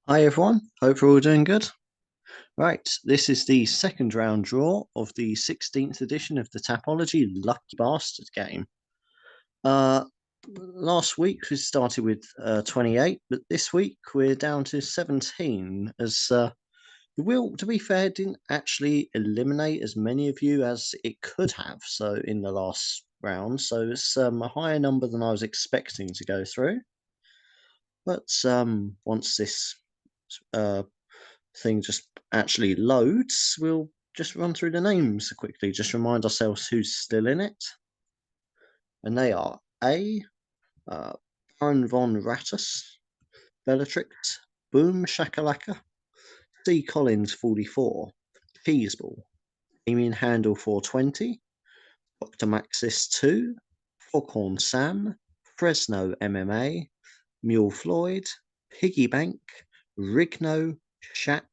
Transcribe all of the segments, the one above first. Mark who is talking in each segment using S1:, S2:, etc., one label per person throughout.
S1: Hi everyone, hope you're all doing good. Right, this is the second round draw of the 16th edition of the Tapology Lucky Bastard Game. Last week we started with 28, but this week we're down to 17 as the wheel, to be fair, didn't actually eliminate as many of you as it could have so in the last round, so it's a higher number than I was expecting to go through. But once this uh, thing just actually loads, we'll just run through the names quickly, just remind ourselves who's still in it. And they are A. Baron von Rattus, Bellatrix, Boom Shakalaka, C. Collins 44, Cheeseball, Damien Handel 420, Dr. Maxis 2, Foghorn Sam, Fresno MMA, Mule Floyd, Piggy Bank, Rigno, Shat,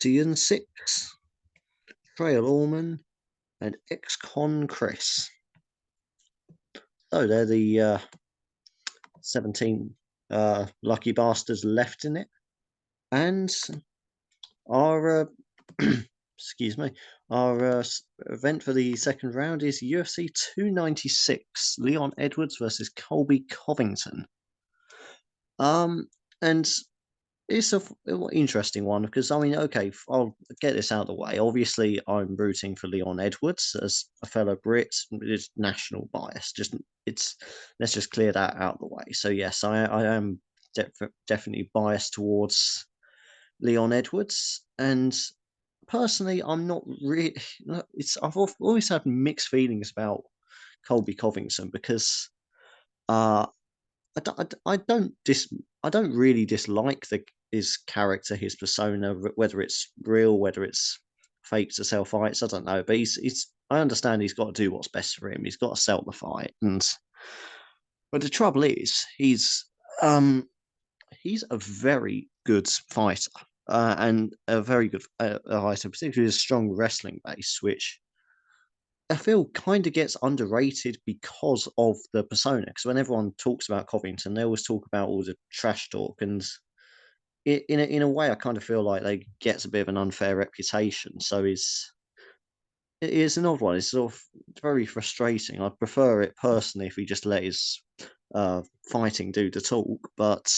S1: Cian 6, Trail Orman, and ex-con Chris. So they're the 17 lucky bastards left in it. And our, excuse me, our event for the second round is UFC 296, Leon Edwards versus Colby Covington. And it's a interesting one because I mean, okay, I'll get this out of the way. Obviously, I'm rooting for Leon Edwards as a fellow Brit. It's national bias. Just it's let's just clear that out of the way. So yes, I am definitely biased towards Leon Edwards, and personally, I'm not really. It's always had mixed feelings about Colby Covington because uh I don't really dislike his character, his persona, whether it's real, whether it's fake to sell fights. I don't know, but he's. I understand he's got to do what's best for him. He's got to sell the fight, but the trouble is, he's a very good fighter, and a very good fighter, particularly a strong wrestling base, which I feel kind of gets underrated because of the persona. Because when everyone talks about Covington, they always talk about all the trash talk, and in a way, I kind of feel like they gets a bit of an unfair reputation. So it is an odd one. It's sort of very frustrating. I'd prefer it personally if he just let his fighting do the talk, but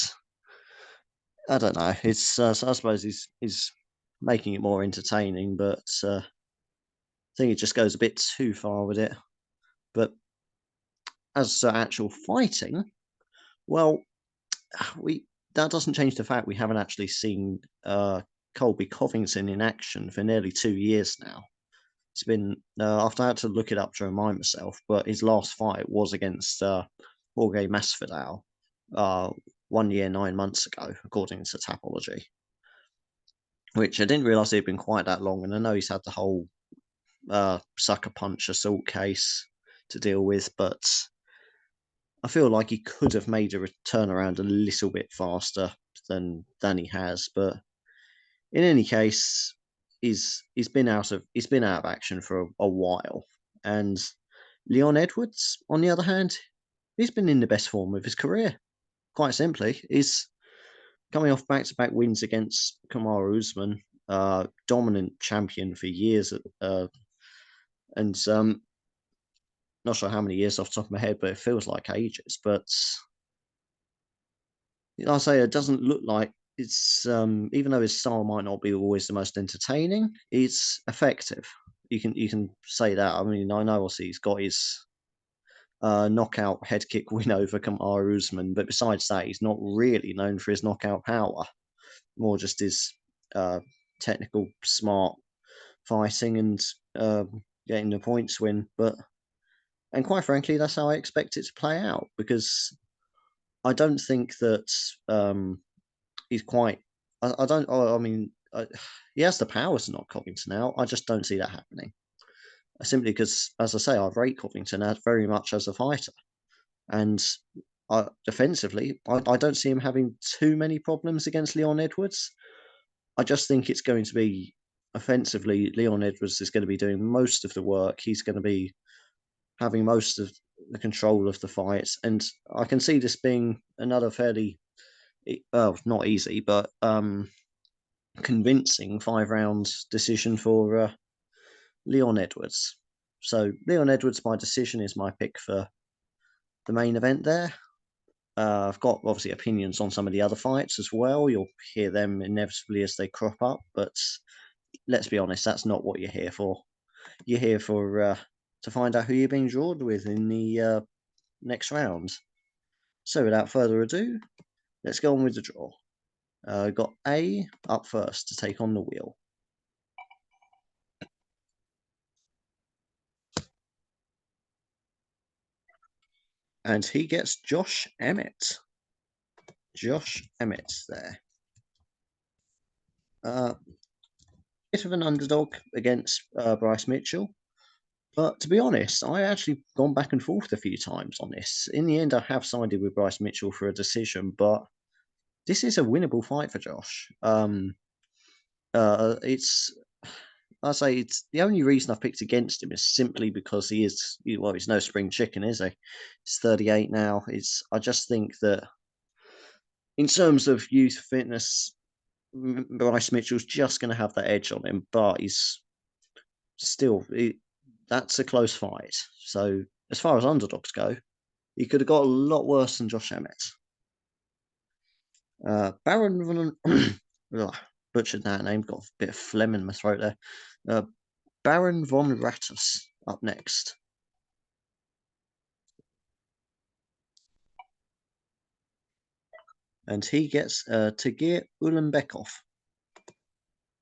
S1: I don't know. It's I suppose he's making it more entertaining, but I think it just goes a bit too far with it. But as to actual fighting, well, we that doesn't change the fact we haven't actually seen Colby Covington in action for nearly 2 years now. It's been after I had to look it up to remind myself, but his last fight was against Jorge Masvidal 1 year 9 months ago, according to Tapology. Which I didn't realize it had been quite that long, and I know he's had the whole sucker punch assault case to deal with, but I feel like he could have made a turnaround a little bit faster than he has. But in any case, he's been out of action for a while. And Leon Edwards, on the other hand, he's been in the best form of his career. Quite simply, he's coming off back-to-back wins against Kamaru Usman, dominant champion for years, and not sure how many years off the top of my head, but it feels like ages. But I say it doesn't look like it's even though his style might not be always the most entertaining, it's effective. You can say that. I mean, I know obviously he's got his knockout head kick win over Kamaru Usman, but besides that, he's not really known for his knockout power. More just his technical, smart fighting and getting the points win. And quite frankly, that's how I expect it to play out because I don't think that he's quite. I don't. I mean, he has the power to knock Covington out. I just don't see that happening. Simply because, as I say, I rate Covington as very much as a fighter, and defensively, I don't see him having too many problems against Leon Edwards. I just think it's going to be offensively. Leon Edwards is going to be doing most of the work. He's going to be having most of the control of the fights, and I can see this being another fairly well, not easy, but convincing 5 round decision for Leon Edwards. So Leon Edwards by decision is my pick for the main event there. I've got obviously opinions on some of the other fights as well. You'll hear them inevitably as they crop up, but let's be honest, that's not what you're here for. You're here for to find out who you're being drawn with in the next round. So without further ado, let's go on with the draw. Got A up first to take on the wheel. And he gets Josh Emmett. Josh Emmett there. Bit of an underdog against Bryce Mitchell. But to be honest, I actually gone back and forth a few times on this. In the end, I have sided with Bryce Mitchell for a decision, but this is a winnable fight for Josh. It's I say it's the only reason I've picked against him is simply because he's no spring chicken, is he? He's 38 now. I just think that in terms of youth fitness, Bryce Mitchell's just going to have that edge on him, but he's still that's a close fight. So as far as underdogs go, he could have got a lot worse than Josh Emmett. Baron butchered that name, got a bit of phlegm in my throat there. Baron von Rattus up next. And he gets Tagir Ulanbekov.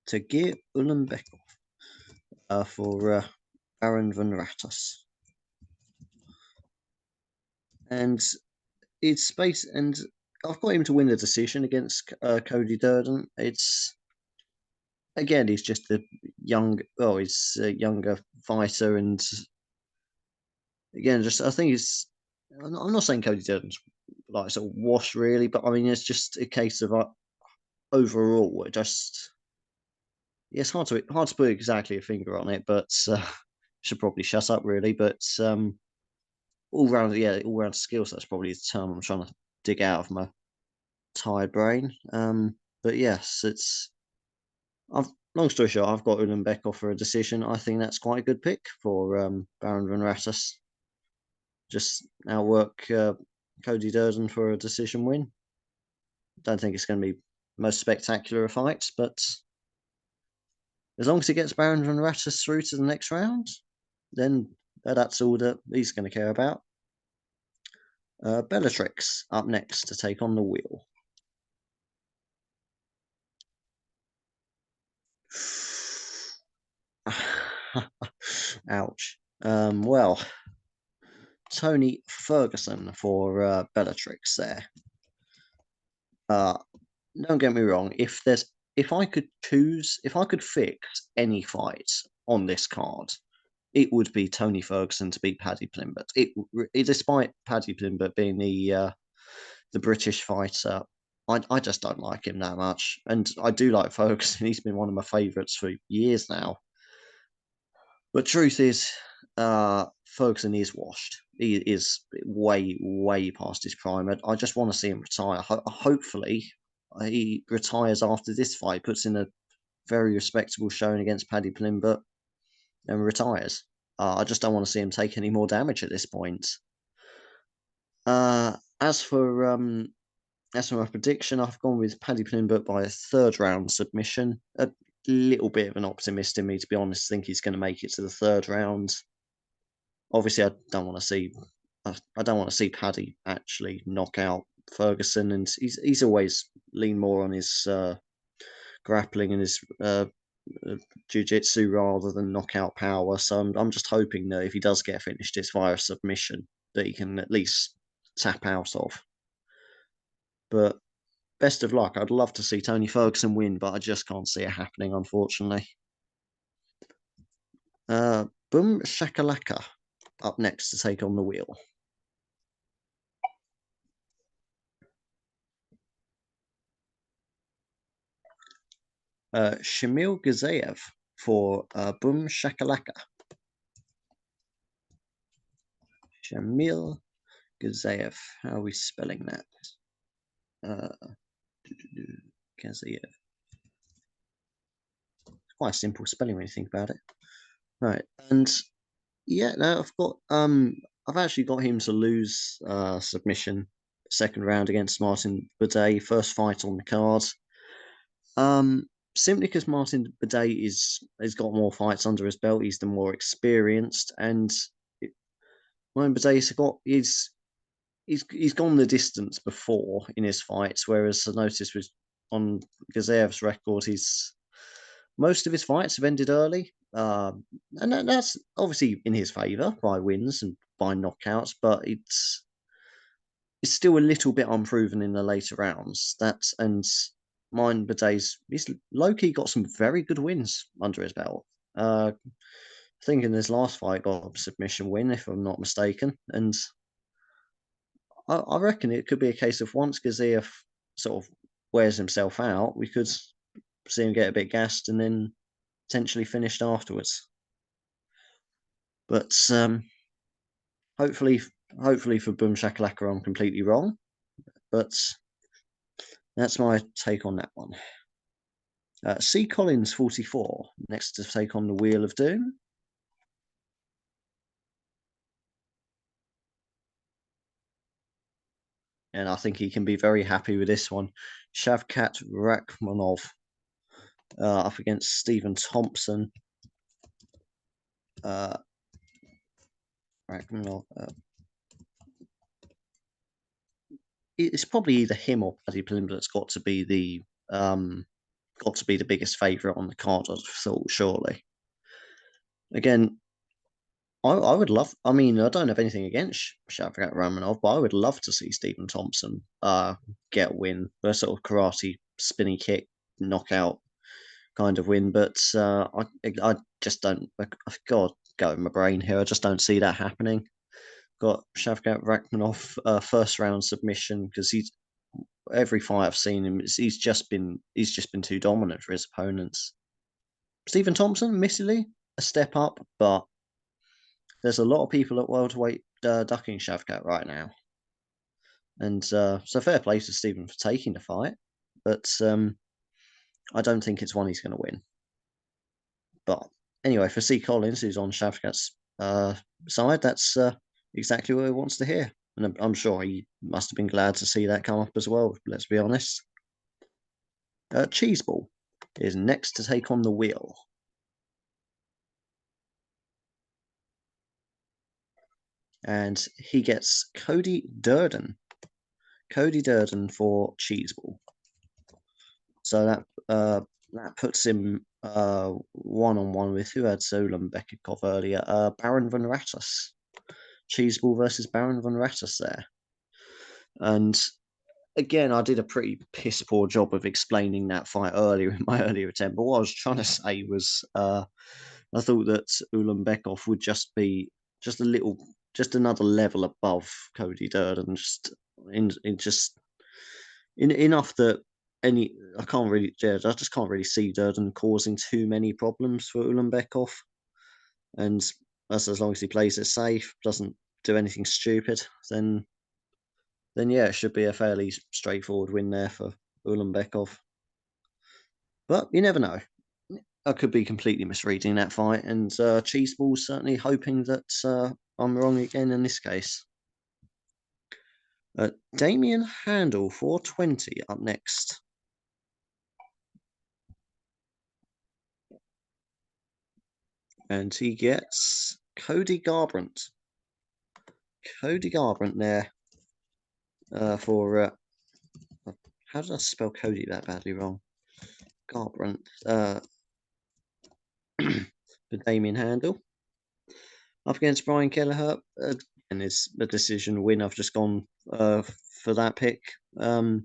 S1: Tagir Ulanbekov for Baron von Rattus. And it's space, and I've got him to win the decision against Cody Durden. It's again, he's just a he's a younger fighter, and again, I think I'm not saying Cody Durden's like sort of wash really, but I mean it's just a case of overall, it's hard to put exactly a finger on it, but should probably shut up really. But all round skills. That's probably the term I'm trying to dig out of my tired brain. But yes, long story short, I've got Ulanbekov for a decision. I think that's quite a good pick for Baron von Rattus. Just outwork Cody Durden for a decision win. Don't think it's going to be most spectacular of fights, but as long as he gets Baron von Rattus through to the next round, then that's all that he's going to care about. Bellatrix up next to take on the wheel. Ouch. Well, Tony Ferguson for Bellatrix there. Don't get me wrong. If I could fix any fight on this card, it would be Tony Ferguson to beat Paddy Plimbat. Despite Paddy Plimbat being the British fighter, I just don't like him that much. And I do like Ferguson. He's been one of my favourites for years now. But truth is, Ferguson is washed. He is way past his prime. I just want to see him retire. Hopefully, he retires after this fight, puts in a very respectable showing against Paddy Plimbat, and retires. I just don't want to see him take any more damage at this point. As for my prediction, I've gone with Paddy Plimbat by a 3rd round submission. A little bit of an optimist in me, to be honest. I think he's going to make it to the 3rd round. Obviously, I don't want to see Paddy actually knock out Ferguson, and he's always leaned more on his grappling and his jiu-jitsu rather than knockout power. So I'm just hoping that if he does get finished, it's via submission that he can at least tap out of. But best of luck. I'd love to see Tony Ferguson win, but I just can't see it happening, unfortunately. Boom Shakalaka up next to take on the wheel. Shamil Gazayev for Boom Shakalaka. Shamil Gazayev. How are we spelling that? Gaziev. Quite a simple spelling when you think about it. Right, and yeah, no, I've actually got him to lose submission second round against Martin Bidet, first fight on the card. Simply because Martin Bidet has got more fights under his belt, he's the more experienced, and Martin Bidet's he's gone the distance before in his fights, whereas I noticed with on Gaziev's record, most of his fights have ended early, and that's obviously in his favour by wins and by knockouts, but it's still a little bit unproven in the later rounds. And mine Bidet's he's low key got some very good wins under his belt. I think in his last fight got a submission win, if I'm not mistaken, and I reckon it could be a case of once Gaziev sort of wears himself out, we could see him get a bit gassed and then potentially finished afterwards. But hopefully, hopefully for Boom Shakalaka, I'm completely wrong. But that's my take on that one. C. Collins 44 next to take on the Wheel of Doom. And I think he can be very happy with this one. Shavkat Rakhmonov up against Stephen Thompson. Rakhmonov. It's probably either him or Paddy Plimber that's got to be the biggest favourite on the card. I'd thought surely. Again, I would love. I mean, I don't have anything against Shavkat Rakhmonov, but I would love to see Stephen Thompson get a win, a sort of karate spinny kick knockout kind of win. But I just don't. God, go in my brain here. I just don't see that happening. Got Shavkat Rakhmonov first round submission because he's every fight I've seen him, he's just been too dominant for his opponents. Stephen Thompson, admittedly, a step up, but there's a lot of people at welterweight ducking Shavkat right now, and so fair play to Stephen for taking the fight, but I don't think it's one he's going to win. But anyway, for C. Collins, who's on Shavkat's side, that's exactly what he wants to hear. And I'm sure he must have been glad to see that come up as well, let's be honest. Cheeseball is next to take on the Wheel. And he gets Cody Durden. Cody Durden for Cheeseball. So that puts him one-on-one with who had Solon Bekikov earlier, Baron von Rattus. Cheeseball versus Baron von Rattus there. And again, I did a pretty piss poor job of explaining that fight earlier in my earlier attempt. But what I was trying to say was, I thought that Ulanbekov would just be just another level above Cody Durden, enough that I just can't really see Durden causing too many problems for Ulanbekov, and as long as he plays it safe, doesn't do anything stupid, then yeah, it should be a fairly straightforward win there for Ulanbekov. But you never know. I could be completely misreading that fight, and Cheeseball's certainly hoping that I'm wrong again in this case. Damien Handel 420 up next. And he gets Cody Garbrandt. Cody Garbrandt there for how did I spell Cody that badly wrong? Garbrandt for Damien Handel. Up against Brian Kelleher, and it's a decision win. I've just gone for that pick. I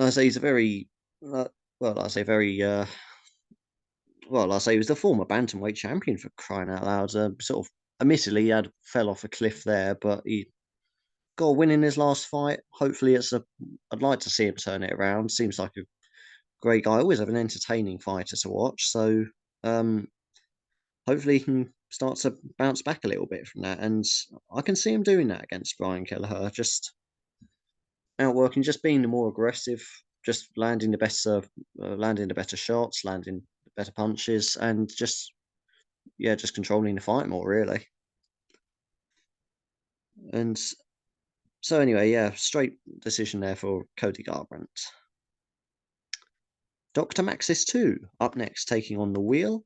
S1: say he's a very I say he was the former bantamweight champion for crying out loud. Sort of, admittedly, he fell off a cliff there, but he got a win in his last fight. Hopefully, I'd like to see him turn it around. Seems like a great guy. Always have an entertaining fighter to watch. So, hopefully, he can start to bounce back a little bit from that. And I can see him doing that against Brian Kelleher. Just outworking, just being the more aggressive, just landing the better shots, landing better punches, and just yeah, just controlling the fight more really. And so anyway, yeah, straight decision there for Cody Garbrandt. Dr. Maxis 2 up next, taking on the wheel.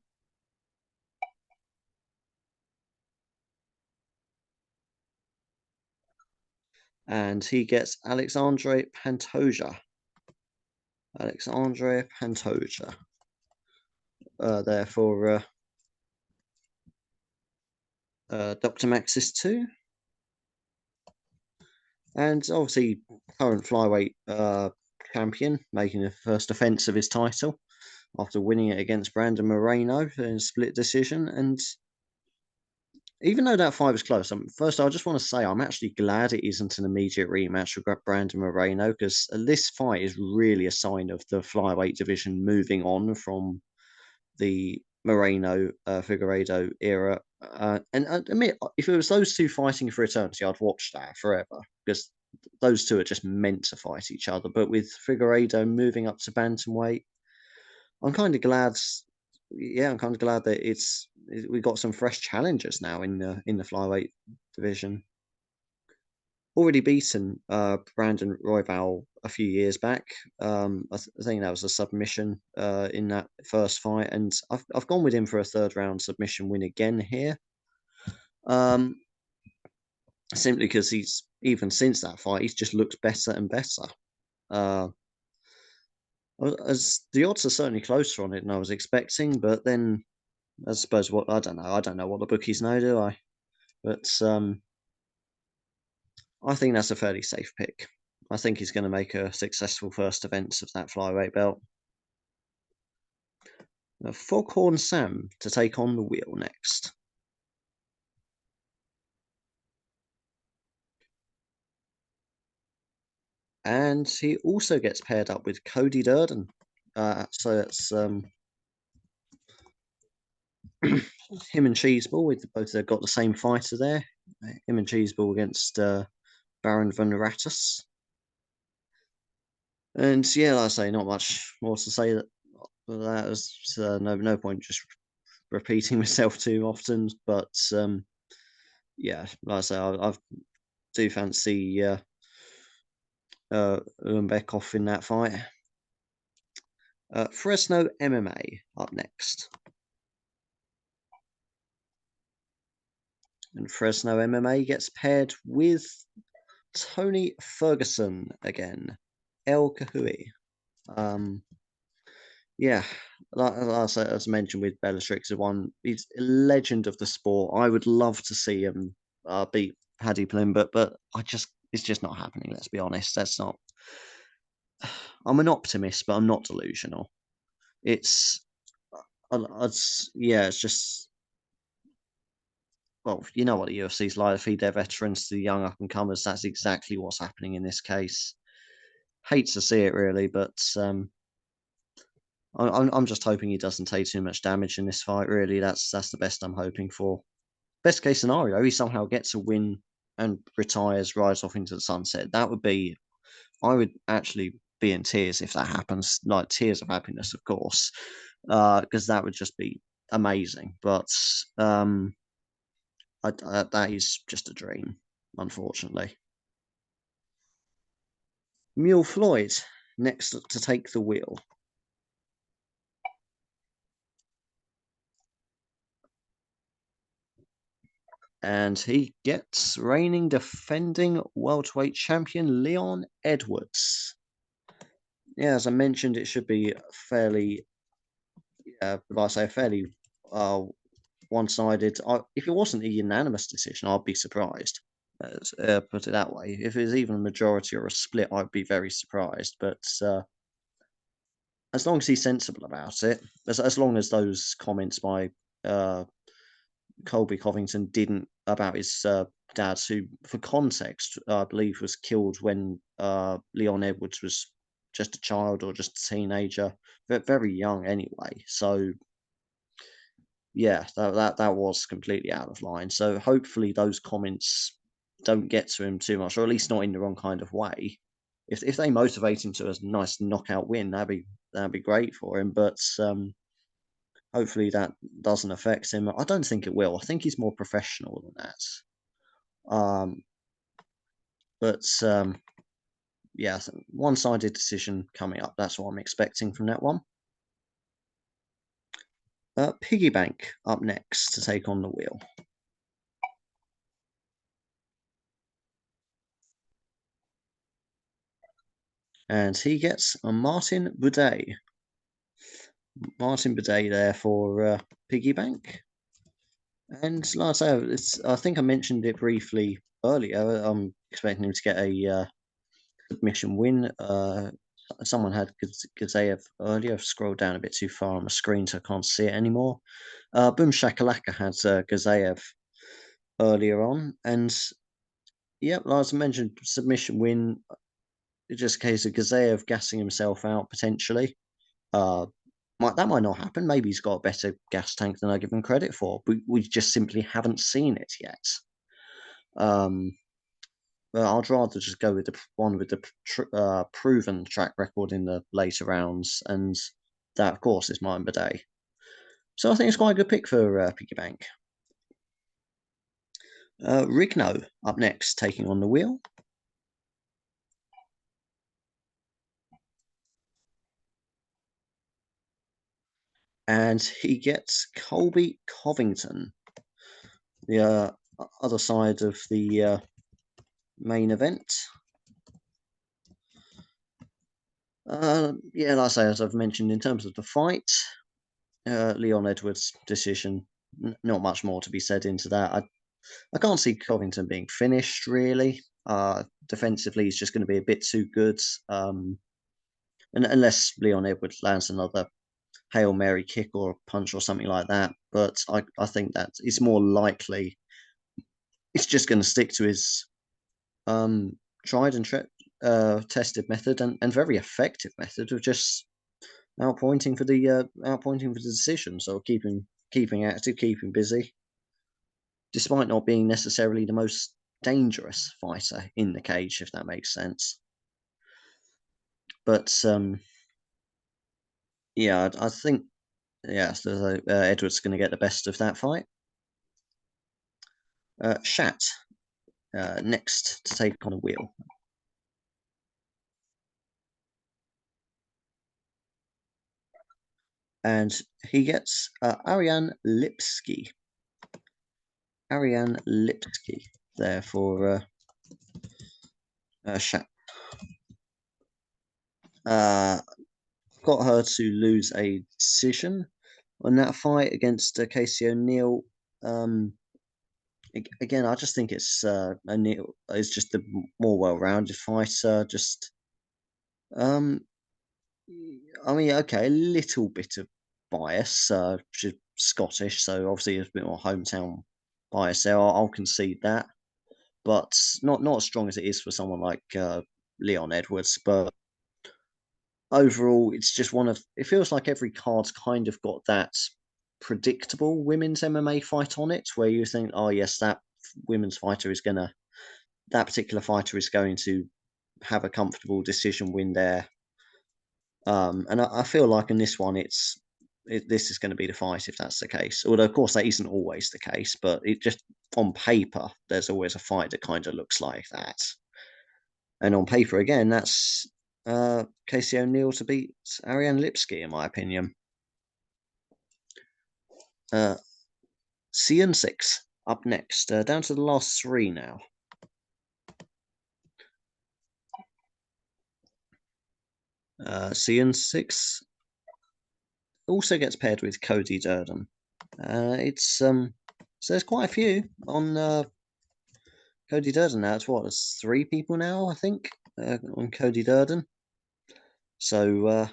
S1: And he gets Alexandre Pantoja. Alexandre Pantoja. There for Dr. Maxis 2. And obviously, current flyweight champion, making the first defense of his title after winning it against Brandon Moreno in a split decision. And even though that fight was close, first I just want to say I'm actually glad it isn't an immediate rematch with Brandon Moreno, because this fight is really a sign of the flyweight division moving on from the Moreno Figueiredo era. And I admit, if it was those two fighting for eternity, I'd watch that forever, because those two are just meant to fight each other. But with Figueiredo moving up to bantamweight, I'm kind of glad. Yeah, I'm kind of glad that we got some fresh challengers now in the flyweight division. Already beaten Brandon Royval a few years back. I think that was a submission in that first fight, and I've gone with him for a third round submission win again here. Simply because he's even since that fight, he's just looked better and better. As the odds are certainly closer on it than I was expecting, but then I suppose I don't know. I don't know what the bookies know, do I? But I think that's a fairly safe pick. I think he's going to make a successful first event of that flyweight belt. Foghorn Sam to take on the wheel next. And he also gets paired up with Cody Durden. So it's him and Cheeseball, with both got the same fighter there. Him and Cheeseball against Baron Van Rattus. And yeah, like I say, not much more to say. That was no point just repeating myself too often. But yeah, like I say, I do fancy Umbekov in that fight. Fresno MMA up next. And Fresno MMA gets paired with Tony Ferguson again. El Kahui. Yeah, as mentioned with Bellatrix, he's a legend of the sport. I would love to see him beat Paddy Plim, but it's just not happening. Let's be honest. That's not. I'm an optimist, but I'm not delusional. It's yeah, it's just, well, you know what the UFC's like. They feed their veterans to the young up and comers. That's exactly what's happening in this case. Hate to see it, really, but I'm just hoping he doesn't take too much damage in this fight. Really, that's the best I'm hoping for. Best case scenario, he somehow gets a win and retires, rides off into the sunset. That would be, I would actually be in tears if that happens, like tears of happiness, of course, because that would just be amazing. But that is just a dream, unfortunately. Mule Floyd next to take the wheel. And he gets reigning defending welterweight champion Leon Edwards. Yeah, as I mentioned, it should be fairly, like I say, fairly one-sided. If it wasn't a unanimous decision, I'd be surprised. Put it that way. If it was even a majority or a split, I'd be very surprised. But as long as he's sensible about it, as long as those comments by Colby Covington didn't about his dad, who, for context, I believe was killed when Leon Edwards was just a child or just a teenager, very young anyway. So yeah, that was completely out of line. So hopefully those comments don't get to him too much, or at least not in the wrong kind of way. if they motivate him to a nice knockout win, that'd be great for him. But hopefully that doesn't affect him. I don't think it will. I think he's more professional than that. But yeah, one-sided decision coming up. That's what I'm expecting from that one. Piggy Bank up next to take on the wheel. And he gets a Martin Boudet. Martin Boudet there for Piggy Bank. And like I say, I think I mentioned it briefly earlier. I'm expecting him to get a submission win. Someone had Gazayev earlier. I've scrolled down a bit too far on the screen, so I can't see it anymore. Boom Shakalaka had Gazayev earlier on. And yep, like I mentioned, submission win. It's just a case of Gazayev gassing himself out potentially. That might not happen. Maybe he's got a better gas tank than I give him credit for. But we just simply haven't seen it yet. But I'd rather just go with the one with the proven track record in the later rounds, and that, of course, is Martin Bidet. So I think it's quite a good pick for Piggy Bank. Rigno up next, taking on the wheel. And he gets Colby Covington, the other side of the main event. Yeah, like I say, as I've mentioned, in terms of the fight, Leon Edwards' decision, not much more to be said into that. I can't see Covington being finished, really. Defensively, he's just going to be a bit too good. And unless Leon Edwards lands another Hail Mary kick or a punch or something like that. But I think that it's more likely it's just going to stick to his tried and tested method and very effective method of just outpointing for the decision. So keeping active, keeping busy, despite not being necessarily the most dangerous fighter in the cage, if that makes sense. But yeah, I think so Edwards going to get the best of that fight. Shat next to take on a wheel. And he gets Ariane Lipski. Ariane Lipski there for Shat. Got her to lose a decision on that fight against Casey O'Neill. Again, I just think it's O'Neill is just a more well-rounded fighter. Just I mean, okay, a little bit of bias. She's Scottish, so obviously there's a bit more hometown bias there. I'll concede that, but not as strong as it is for someone like Leon Edwards. But overall, it's just one of. It feels like every card's kind of got that predictable women's MMA fight on it, where you think, oh yes, that women's fighter is gonna, that particular fighter is going to have a comfortable decision win there. And I feel like in this one, this is going to be the fight if that's the case. Although, of course, that isn't always the case, but it just on paper, there's always a fight that kind of looks like that. And on paper, again, that's Casey O'Neill to beat Ariane Lipski, in my opinion. CN6 up next, down to the last three now. CN6 also gets paired with Cody Durden. So there's quite a few on Cody Durden now. It's three people now, I think, on Cody Durden. So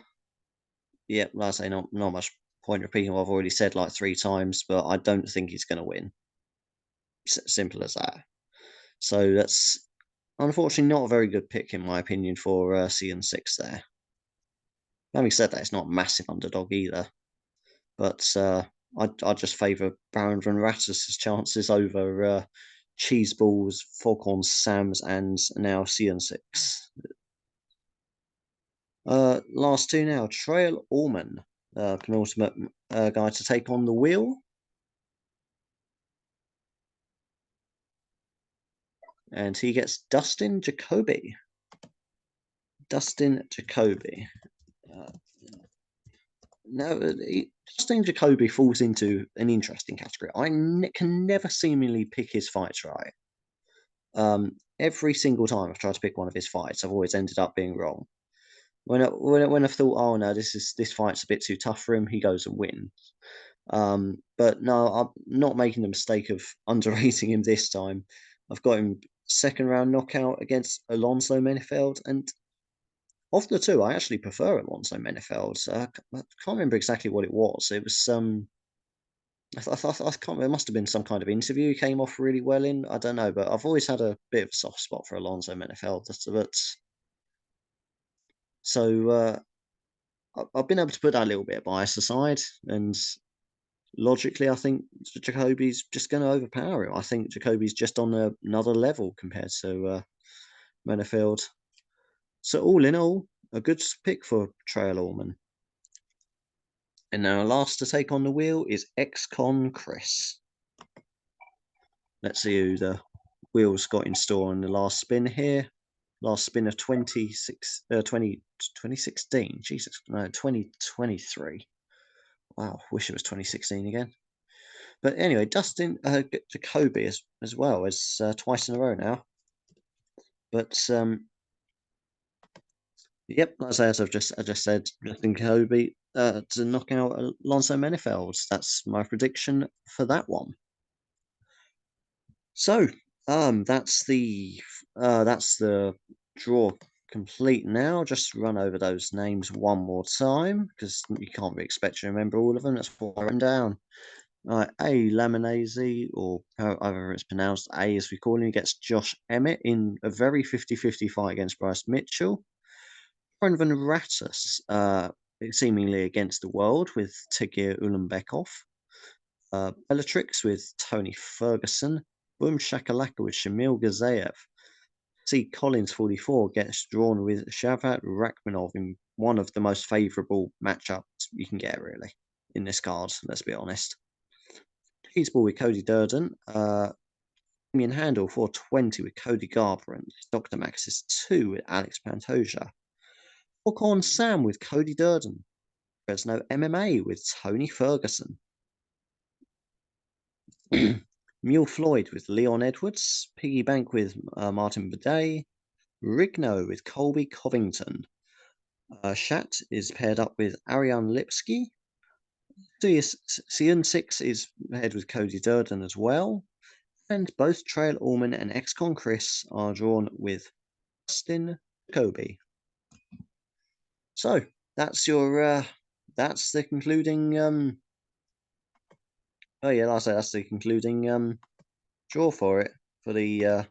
S1: yeah, like I say, not much point repeating what I've already said like three times, but I don't think he's going to win. Simple as that. So that's unfortunately not a very good pick in my opinion for CN6 there. Having said that, it's not a massive underdog either, but I'd just favour Baron Van Rattus's chances over Cheeseballs, Foghorn Sam's, and now CN6. Last two now. Trail Allman, penultimate guy to take on the wheel. And he gets Dustin Jacoby. Dustin Jacoby. Now, Dustin Jacoby falls into an interesting category. I can never seemingly pick his fights right. Every single time I've tried to pick one of his fights, I've always ended up being wrong. When I've thought, oh no, this fight's a bit too tough for him, he goes and wins. But no, I'm not making the mistake of underrating him this time. I've got him second round knockout against Alonso Menifeld, and of the two, I actually prefer Alonso Menifeld. I can't remember exactly what it was. It was I can't. There must have been some kind of interview he came off really well in. I don't know, but I've always had a bit of a soft spot for Alonso Menifeld. But so I've been able to put that little bit of bias aside, and logically, I think Jacoby's just going to overpower him. I think Jacoby's just on another level compared to Menifeld. So all in all, a good pick for Trail Allman. And now last to take on the wheel is ex-con Chris. Let's see who the wheels got in store on the last spin here. Last spin of 2016. Jesus, no, 2023. Wow, wish it was 2016 again. But anyway, Dustin Jacoby as well as twice in a row now. But yep, as I just said, Justin Jacoby to knock out Alonso Menifeld. That's my prediction for that one. So that's the draw complete now. Just run over those names one more time because you can't really expect to remember all of them. That's why I wrote them down. Right, A. Laminese, or however it's pronounced, A as we call him, gets Josh Emmett in a very 50-50 fight against Bryce Mitchell. Van Ratus, seemingly against the world with Tigir Ulanbekov. Bellatrix with Tony Ferguson. Boom Shakalaka with Shamil Gazayev. C. Collins 44 gets drawn with Shavkat Rakhmonov in one of the most favourable matchups you can get, really, in this card, let's be honest. Cheeseball with Cody Durden. Damien Handel 420 with Cody Garbrandt. Dr. Maxis 2 with Alex Pantoja. Hawkorn Sam with Cody Durden. Fresno MMA with Tony Ferguson. Mule Floyd with Leon Edwards. Piggy Bank with Martin Bidet. Rigno with Colby Covington. Shat is paired up with Ariane Lipsky. Sion 6 is paired with Cody Durden as well. And both Trail Allman and ex-con Chris are drawn with Dustin Jacoby. So that's your that's the concluding oh yeah, like I say, that's the concluding draw for it for the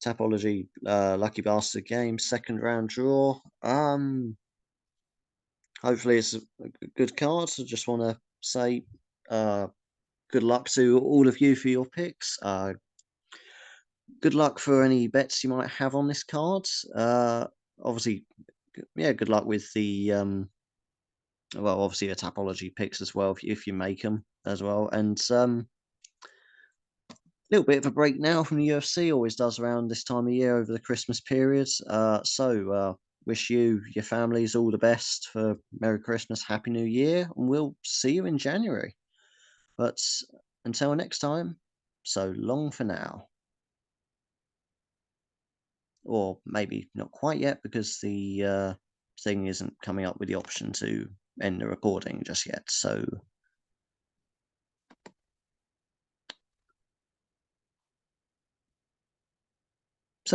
S1: Tapology Lucky Bastard Game second round draw. Hopefully it's a good card. I just want to say good luck to all of you for your picks. Good luck for any bets you might have on this card. Obviously, yeah, good luck with the well, obviously the Tapology picks as well if you make them as well. And little bit of a break now from the UFC, always does around this time of year over the Christmas period. So wish you, your families, all the best for Merry Christmas, Happy New Year, and we'll see you in January. But until next time, so long for now. Or maybe not quite yet because the thing isn't coming up with the option to end the recording just yet. So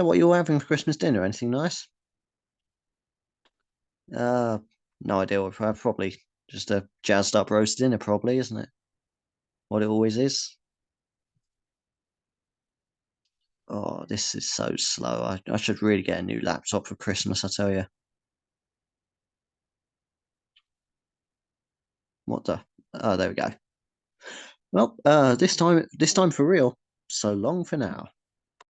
S1: what are you all having for Christmas dinner? Anything nice? No idea. Probably just a jazzed up roast dinner, probably, isn't it? What it always is. Oh, this is so slow. I should really get a new laptop for Christmas, I tell you. What the? Oh, there we go. Well, this time for real. So long for now.